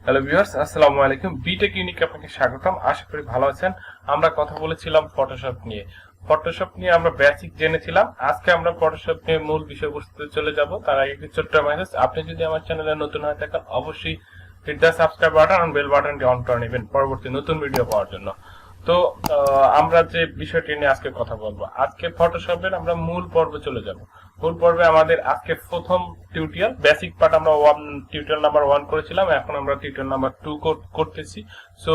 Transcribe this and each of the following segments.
Hello viewers, আসসালামু আলাইকুম। B Tech ইউনিকে আপনাকে স্বাগতম। আশা করি ভালো আছেন। আমরা কথা বলেছিলাম ফটোশপ নিয়ে। ফটোশপ নিয়ে আমরা বেসিক জেনেছিলাম। আজকে আমরা ফটোশপ নিয়ে মূল বিষয়বস্তুতে চলে যাব। তার আগে একটি ছোট্ট মেসেজ, আপনি যদি আমার চ্যানেলে নতুন হয়ে থাকেন অবশ্যই হিট দ্য সাবস্ক্রাইব বাটন আর বেল বাটনটি অন করে নেবেন পরবর্তী নতুন ভিডিও পাওয়ার জন্য। তো আমরা যে বিষয়টি নিয়ে আজকে কথা বলবো, আজকে ফটোশপের আমরা মূল পর্বে চলে যাব। মূল পর্বে আমাদের আজকে প্রথম টিউটোরিয়াল বেসিক পার্ট আমরা টিউটোরিয়াল নাম্বার 1 করেছিলাম, এখন আমরা টিউটোরিয়াল নাম্বার 2 করতেছি। সো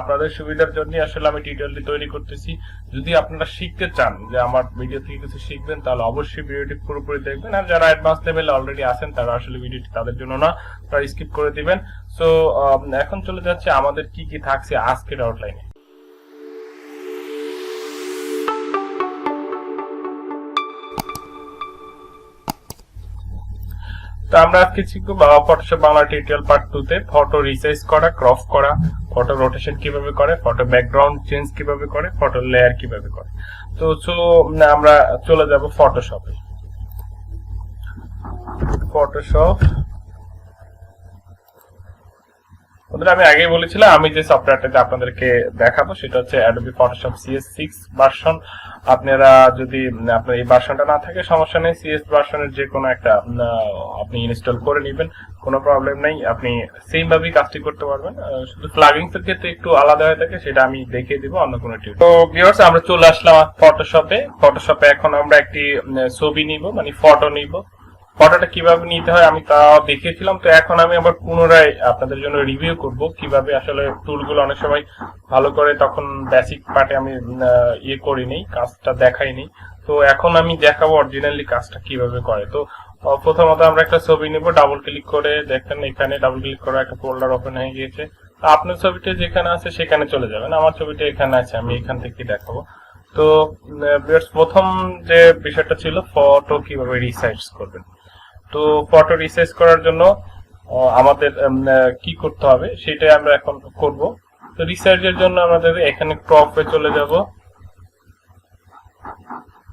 আপনাদের সুবিধার জন্য আসলে আমি টিউটোরিয়ালটি তৈরি করতেছি। যদি আপনারা শিখতে চান যে আমার ভিডিও থেকে কিছু শিখবেন, তাহলে অবশ্যই ভিডিওটি পুরোপুরি দেখবেন। আর যারা অ্যাডভান্স লেভেলে অলরেডি আছেন তারা আসলে ভিডিওটি তাদের জন্য না, তারা স্কিপ করে দিবেন। সো এখন চলে যাচ্ছে আমাদের কি কি থাকছে আজকের আউটলাইনে। তো আমরা আজকে শিখবো ফটোশপ বাংলা টিউটোরিয়াল পার্ট 2 তে ফটো রিসাইজ করা, ক্রপ করা, ফটো রোটেশন কিভাবে করে, ফটো ব্যাকগ্রাউন্ড চেঞ্জ কিভাবে করে, ফটো লেয়ার কিভাবে করে। তো আমরা চলে যাব ফটোশপে। ফটোশপ আমি আগেই বলেছিলাম, আমি যে সফটওয়্যারটাতে আপনাদেরকে দেখাবো সেটা হচ্ছে Adobe Photoshop CS6 ভার্সন। আপনারা যদি আপনার এই ভার্সনটা না থাকে সমস্যা নেই, CS ভার্সনের যে কোনো একটা আপনি ইনস্টল করে নেবেন, কোনো প্রবলেম নেই। আপনি সেম ভাবেই কাজটি করতে পারবেন, শুধু প্লাগইনস এর ক্ষেত্রে একটু আলাদা হয়ে থাকে, সেটা আমি দেখিয়ে দিব অন্য কোনো টিউটোরিয়াল। তো ভিউয়ার্স, আমরা চলে আসলাম ফটোশপে এখন আমরা একটি ছবি নিব, মানে ফটো নিব। ফটোটা কিভাবে নিতে হয় আমি তা দেখিয়েছিলাম। তো এখন আমি আবার পুনরায় আপনাদের জন্য রিভিউ করব কিভাবে আসলে টুলগুলো অনেক সময় ভালো করে তখন বেসিক পার্টে আমি করিনি, কাজটা দেখাইনি। তো এখন আমি দেখাবো অরিজিনালি কাজটা কিভাবে করে। তো প্রথমত আমরা একটা ছবি নিব, ডাবল ক্লিক করে দেখেন এখানে ডাবল ক্লিক করে একটা ফোল্ডার ওপেন হয়ে গিয়েছে। আপনার ছবিটা যেখানে আছে সেখানে চলে যাবেন, আমার ছবিটা এখানে আছে, আমি এখান থেকে দেখাবো। তো প্রথম যে বিষয়টা ছিল ফটো কিভাবে রিসাইজ করবেন। তো ফটো রিসাইজ করার জন্য আমাদের কি করতে হবে সেটাই আমরা এখন করব। তো রিসাইজের জন্য আমাদের এখানে ক্রপে চলে যাব।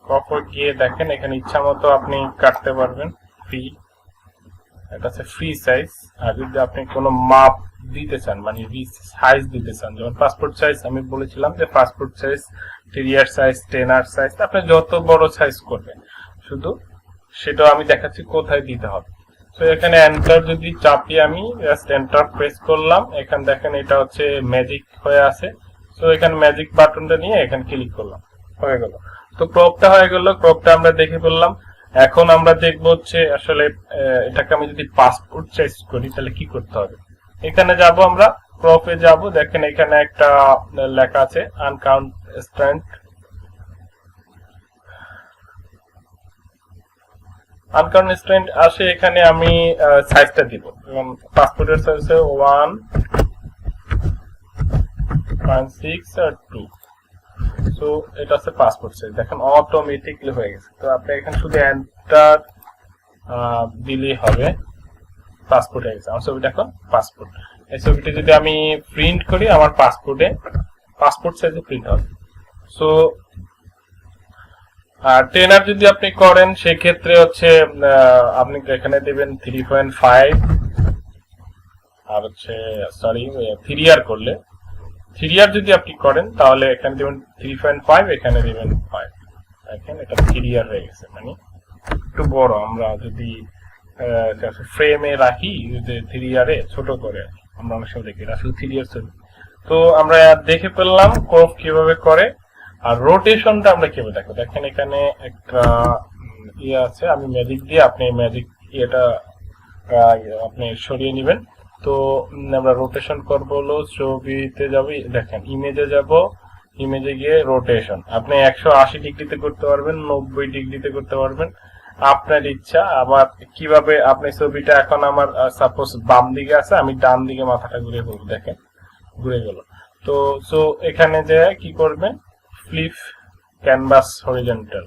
ক্রপে গিয়ে দেখেন এখানে ইচ্ছা মতো আপনি কাটতে পারবেন, ফ্রি, এটা হচ্ছে ফ্রি সাইজ। আর যদি আপনি কোনো মাপ দিতে চান, মানে সাইজ দিতে চান, যেমন পাসপোর্ট সাইজ আমি বলেছিলাম যে passport size, 3R size, 10R size, আপনি যত বড় সাইজ করবেন শুধু সেটাও আমি দেখাচ্ছি কোথায় দিতে হবে। তো এখানে এন্টার যদি চাপি, আমি জাস্ট এন্টার প্রেস করলাম, এখানে দেখেন এটা হচ্ছে ম্যাজিক হয়ে আছে। তো এখানে ম্যাজিক বাটনটা নিয়ে এখানে ক্লিক করলাম, হয়ে গেল। তো ক্রপটা হয়ে গেল, ক্রপটা আমরা দেখে ফেললাম। এখন আমরা দেখবো হচ্ছে আসলে এটাকে আমি যদি পাসপোর্ট সাইজ করি তাহলে কি করতে হবে। এখানে যাব, আমরা ক্রপে যাব, দেখেন এখানে একটা লেখা আছে আনকনস্ট্রেন্ট আসে। এখানে আমি সাইজটা দিব, এবং পাসপোর্টের সাইজ 1.6 আর 2। সো এটা হচ্ছে পাসপোর্ট সাইজ, দেখেন অটোমেটিকলি হয়ে গেছে। তো আপনি এখানে শুধু এন্টার দিলেই হবে, পাসপোর্ট হয়ে গেছে। আমার ছবিটা এখন পাসপোর্ট। এই ছবিটা যদি আমি প্রিন্ট করি, আমার পাসপোর্ট সাইজে প্রিন্ট হবে। সো আর 10R যদি আপনি করেন সেক্ষেত্রে হচ্ছে আপনি এখানে দেবেন 3.5, আর হচ্ছে সরি 3R করলে, 3R যদি আপনি করেন তাহলে এখানে দেবেন 3.5, এখানে দেবেন 5। দেখেন এটা 3R হয়ে গেছে, মানে একটু বড়। আমরা যদি ফ্রেমে রাখি 3R এ ছোট করে, আমরা অনেক সময় দেখি আসলে 3R ছবি। তো আমরা দেখে পেলাম ক্রপ কিভাবে করে। আর রোটেশনটা আমরা কিভাবে দেখো, দেখেন এখানে একটা ইয়ে আছে, আমি ম্যাজিক দিয়ে আপনি ম্যাজিক ইয়েটা আপনি সরিয়ে নেবেন। তো আমরা রোটেশন করব হলো, ছবিতে যাব, দেখেন ইমেজে যাব, ইমেজে গিয়ে রোটেশন আপনি 180 ডিগ্রিতে করতে পারবেন, 90 ডিগ্রিতে করতে পারবেন, আপনার ইচ্ছা। আবার কিভাবে আপনি ছবিটা, এখন আমার সাপোজ বাম দিকে আছে, আমি ডান দিকে মাথাটা ঘুরিয়ে করবো, দেখেন ঘুরে গেল। তো এখানে যে কি করবেন, ফ্লিপ ক্যানভাস হরিজন্টাল,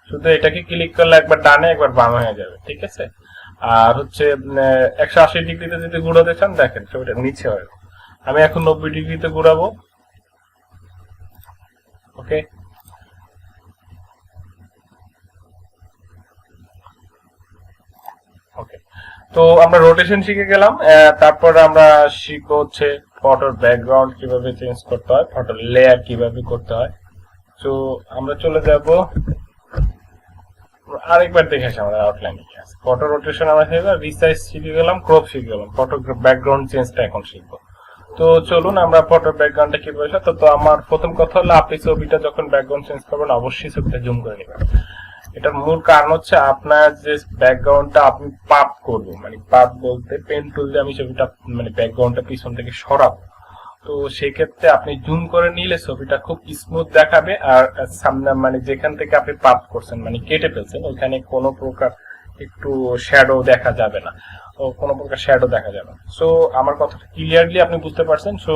শুধু এটাকে ক্লিক করলে একবার ডানে একবার বামে হয়ে যাবে, ঠিক আছে। আর হচ্ছে 180 ডিগ্রিতে যদি ঘুরাতে চান, দেখেন ছবিটা নিচে হয়। আমি এখন 90 ডিগ্রিতে ঘুরাবো, ওকে। ওকে, তো আমরা রোটেশন শিখে গেলাম। তারপর আমরা শিখবো হচ্ছে ফটোর ব্যাকগ্রাউন্ড কিভাবে চেঞ্জ করতে হয়, ফটোর লেয়ার কিভাবে করতে হয়। তো আমরা চলে যাব, আরেকবার দেখে আসি আমাদের আউটলাইনে কি আছে। ফটো রোটেশন আমরা শিখে গেলাম, রিসাইজ শিখে গেলাম, ক্রপ শিখে গেলাম, ফটো ব্যাকগ্রাউন্ড চেঞ্জটা এখন শিখবো। তো চলুন আমরা ফটোর ব্যাকগ্রাউন্ডটা কিভাবে, তো আমার প্রথম কথা হলো আপনি ছবিটা যখন ব্যাকগ্রাউন্ড চেঞ্জ করবেন অবশ্যই ছবিটা জুম করে নেবেন। এটার মূল কারণ হচ্ছে আপনার যে ব্যাকগ্রাউন্ডটা আপনি পাপ করবেন, মানে পাপ বলতে পেন টুল দিয়ে আমি ছবিটা মানে ব্যাকগ্রাউন্ডটা পিছন থেকে সরাবো। তো সেই ক্ষেত্রে আপনি জুম করে নিলে ছবিটা খুব স্মুথ দেখাবে, আর সামনে মানে যেখান থেকে আপনি পাপ করছেন মানে কেটে ফেলছেন ওইখানে কোনো প্রকার একটু শ্যাডো দেখা যাবে না, ও কোনো প্রকার শ্যাডো দেখা যাবে না। সো আমার কথাটা ক্লিয়ারলি আপনি বুঝতে পারছেন। সো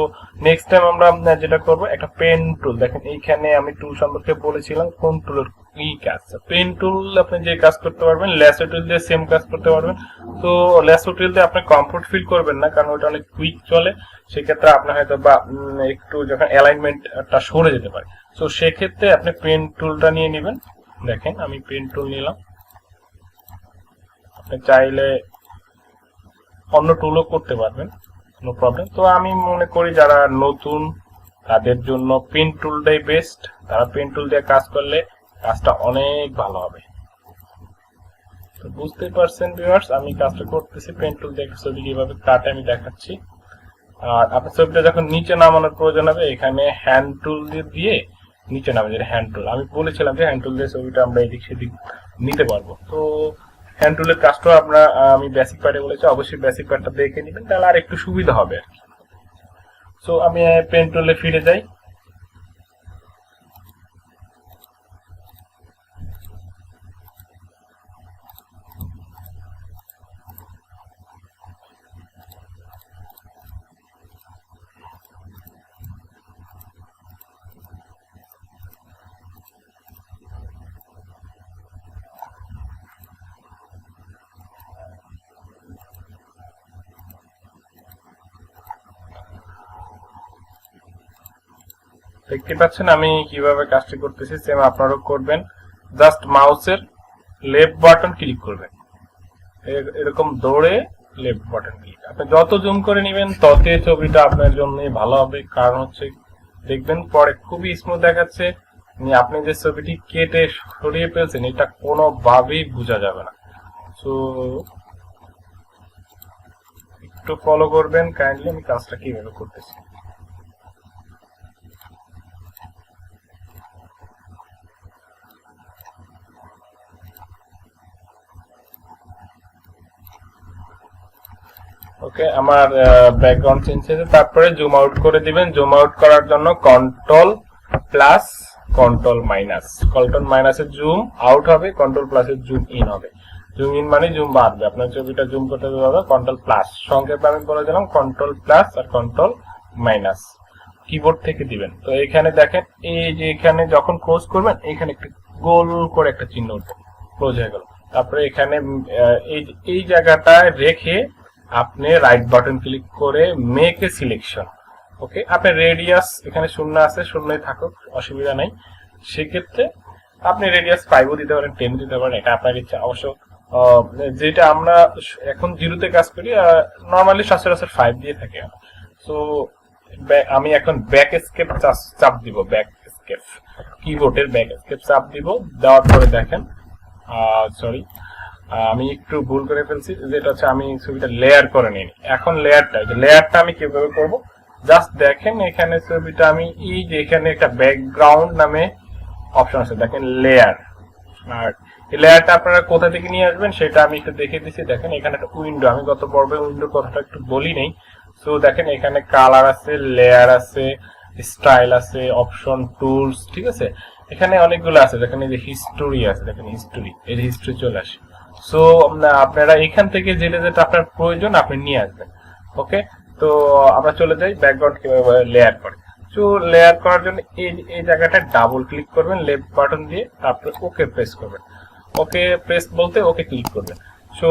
নেক্সট টাইম আমরা যেটা করব, একটা পেন টুল, দেখেন এইখানে আমি টুল সম্পর্কে বলেছিলাম কোন টুলের কি কাজ। পেন টুল আপনি যে কাজ করতে পারবেন, ল্যাসো টুল দিয়ে সেম কাজ করতে পারবেন। তো ল্যাসো টুল দিয়ে আপনি কমফোর্ট ফিল করবেন না, কারণ ওটা অনেক কুইক চলে। সেক্ষেত্রে আপনার হয়তো বা একটু যখন অ্যালাইনমেন্টটা সরে যেতে পারে। তো সেক্ষেত্রে আপনি পেন টুলটা নিয়ে নেবেন। দেখেন আমি পেন টুল নিলাম, আপনি চাইলে অন্য টুলও করতে পারবেন, নো প্রবলেম। তো আমি মনে করি যারা নতুন তাদের জন্য পেন টুলটাই বেস্ট, তারা পেন টুল দিয়ে কাজ করলে কাজটা অনেক ভালো হবে। তো বুঝতেই পারছেন ভিউয়ার্স, আমি কাজটা করতেছি পেন টুল দিয়ে ছবি কিভাবে কাটে আমি দেখাচ্ছি। আর আপনার ছবিটা যখন নিচে নামানোর প্রয়োজন হবে, এখানে হ্যান্ড টুল দিয়ে নিচে নামে, যেটা হ্যান্ড টুল আমি বলেছিলাম যে হ্যান্ড টুল দিয়ে ছবিটা আমরা এদিক সেদিক নিতে পারবো। তো হ্যান্ড টুলের কাজটা আমরা আমি বেসিক পার্টে বলেছি, অবশ্যই বেসিক পার্টটা দেখে নেবেন, তাহলে আর একটু সুবিধা হবে আর কি। সো আমি পেন টুলে ফিরে যাই। দেখতে পাচ্ছেন আমি কিভাবে কাজটি করতেছি, সেম আপনারাও করবেন। জাস্ট মাউসের লেফট বাটন ক্লিক করবেন, এরকম দৌড়ে লেফট বাটন ক্লিক। আপনি যত জুম করে নেবেন তত ছবিটা আপনার জন্য ভালো হবে, কারণ হচ্ছে দেখবেন পরে খুবই স্মুথ দেখাচ্ছে। আপনি যে ছবিটি কেটে সরিয়ে ফেলছেন এটা কোনোভাবেই বোঝা যাবে না। তো একটু ফলো করবেন কাইন্ডলি আমি কাজটা কিভাবে করতেছি। ওকে, আমার ব্যাকগ্রাউন্ড চেঞ্জ হয়েছে। তারপরে জুম আউট করে দিবেন। জুম আউট করার জন্য control plus control minus, control মাইনাসে জুম আউট হবে, কন্ট্রোল প্লাসে জুম ইন হবে। জুম ইন মানে জুম বাড়বে, আপনার ছবিটা জুম করতে হবে কন্ট্রোল প্লাস, সংক্ষেপে আমি বলে দিলাম কন্ট্রোল প্লাস আর কন্ট্রোল মাইনাস, কিবোর্ড থেকে দিবেন। তো এখানে দেখেন এই যে এখানে যখন ক্লোজ করবেন এখানে একটু গোল করে একটা চিহ্ন উঠবে, ক্লোজ হয়ে গেল। তারপরে এখানে এই জায়গাটায় রেখে আপনি রাইট বাটন ক্লিক করে মেক এ সিলেকশন। ওকে, আপনার রেডিয়াস এখানে শূন্য আছে, শূন্যই থাকুক, অসুবিধা নাই। সেক্ষেত্রে আপনি রেডিয়াস 5ও দিতে পারেন, 10 দিতে পারেন, এটা আপনার ইচ্ছা। অবশ্য যেটা আমরা এখন 0-তে কাজ করি, নর্মালি সচরাচর 5 দিয়ে থাকি। সো আমি এখন ব্যাক এসকেপ চাপ দিব, ব্যাক এসকেপ কিবোর্ডের ব্যাক এসকেপ চাপ দিব। দেওয়ার পরে দেখেন সরি আমি একটু ভুল করে ফেলছি, যেটা হচ্ছে আমি ছবিটা লেয়ার করে নিই। এখন লেয়ারটা আমি কিভাবে করব, জাস্ট দেখেন এখানে ছবিটা আমি এই যে এখানে একটা ব্যাকগ্রাউন্ড নামে অপশন আছে, দেখেন লেয়ার। আর এই লেয়ারটা আপনারা কোথা থেকে নিয়ে আসবেন সেটা আমি একটু দেখে দিচ্ছি। দেখেন এখানে একটা উইন্ডো, আমি গত পর্বে উইন্ডোর কথাটা একটু বলি নেই। সো দেখেন এখানে কালার আছে, লেয়ার আছে, স্টাইল আছে, অপশন, টুলস, ঠিক আছে। এখানে অনেকগুলো আছে, দেখেন এই যে হিস্টোরি আছে, দেখেন হিস্টোরি, এই যে হিস্টোরি চলে আসে। সো আপনারা এখান থেকে যেটা যেটা আপনার প্রয়োজন আপনি নিয়ে আসবেন। ওকে, তো আমরা চলে যাই ব্যাকগ্রাউন্ড কিভাবে লেয়ার করে। তো লেয়ার করার জন্য এই জায়গাটা ডাবল ক্লিক করবেন লেফট বাটন দিয়ে, তারপরে ওকে প্রেস করবেন। ওকে প্রেস বলতে ওকে ক্লিক করবেন। সো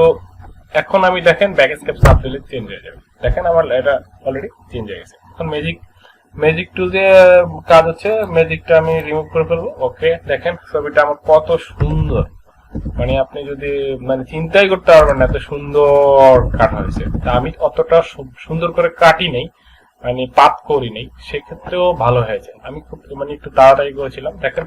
এখন আমি দেখেন ব্যাক এসকেপ চাপ দিলে চেঞ্জ হয়ে যাবে। দেখেন আমার এটা অলরেডি চেঞ্জ হয়ে গেছে। এখন ম্যাজিক টুল দিয়ে কাজ হচ্ছে, ম্যাজিকটা আমি রিমুভ করে ফেলবো। ওকে, দেখেন ছবিটা আমার কত সুন্দর, মানে আপনি যদি মানে চিন্তাই করতে পারবেন না এত সুন্দর কাটা হয়েছে। তা আমি অতটা সুন্দর করে কাটি নেই, মানে পাত করি নেই, সেক্ষেত্রেও ভালো হয়েছে। আমি খুব মানে একটু তাড়াতাড়ি করেছিলাম। দেখেন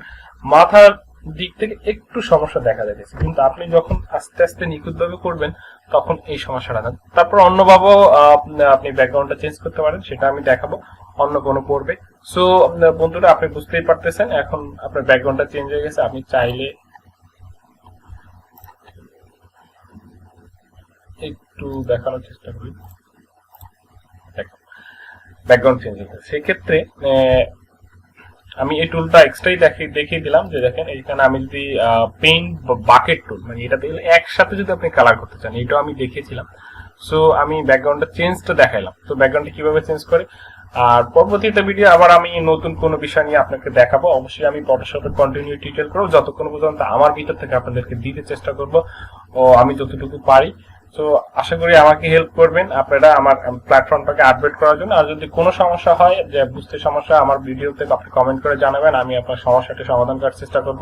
মাথার দিক থেকে একটু সমস্যা দেখা যাচ্ছে, কিন্তু আপনি যখন আস্তে আস্তে নিখুঁতভাবে করবেন তখন এই সমস্যাটা না। তারপর অন্যভাবেও আপনি ব্যাকগ্রাউন্ডটা চেঞ্জ করতে পারেন, সেটা আমি দেখাবো অন্য কোনো পর্বে। সো বন্ধুরা আপনি বুঝতেই পারতেছেন এখন আপনার ব্যাকগ্রাউন্ডটা চেঞ্জ হয়ে গেছে। আপনি চাইলে একটু দেখানোর চেষ্টা করি, ব্যাকগ্রাউন্ড চেঞ্জ হয়ে গেছে। সেক্ষেত্রে আমি এই টুলটা এক্সট্রাই দেখিয়ে দিলাম যে দেখেন এইখানে আমি যদি পেইন্ট বাকেট টুল, মানে এটা দিলে একসাথে যদি আপনি কালার করতে চান, এটাও আমি দেখিয়েছিলাম। সো আমি ব্যাকগ্রাউন্ডটা চেঞ্জটা দেখাইলাম, তো ব্যাকগ্রাউন্ডটা কিভাবে চেঞ্জ করে। আর পরবর্তীতে ভিডিও আবার আমি নতুন কোনো বিষয় নিয়ে আপনাকে দেখাবো। অবশ্যই আমি ফটোশপের কন্টিনিউ টিউটোরিয়াল করবো, যতক্ষণ পর্যন্ত আমার ভিতর থেকে আপনাদেরকে দিতে চেষ্টা করব ও আমি যতটুকু পারি। তো আশা করি আমাকে হেল্প করবেন আপনারা আমার প্ল্যাটফর্মটাকে আপডেট করার জন্য। আর যদি কোনো সমস্যা হয়, যে বুঝতে সমস্যা, আমার ভিডিওতে আপনি কমেন্ট করে জানাবেন, আমি আপনার সমস্যাটি সমাধান করার চেষ্টা করব।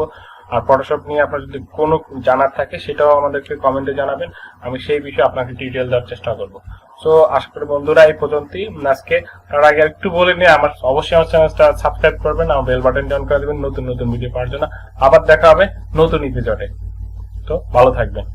আর ফটোশপ নিয়ে আপনার যদি কোনো জানার থাকে সেটাও আমাদেরকে কমেন্টে জানাবেন, আমি সেই বিষয়ে আপনাকে ডিটেইল দেওয়ার চেষ্টা করব। সো আশা করি বন্ধুরা এই পর্যন্তই আজকে। তার আগে একটু বলে নিয়ে অবশ্যই আমার চ্যানেলটা সাবস্ক্রাইব করবেন, আমার বেল বাটনটি অন করে দেবেন নতুন নতুন ভিডিও পাওয়ার জন্য। আবার দেখা হবে নতুন এপিসোডে। তো ভালো থাকবেন।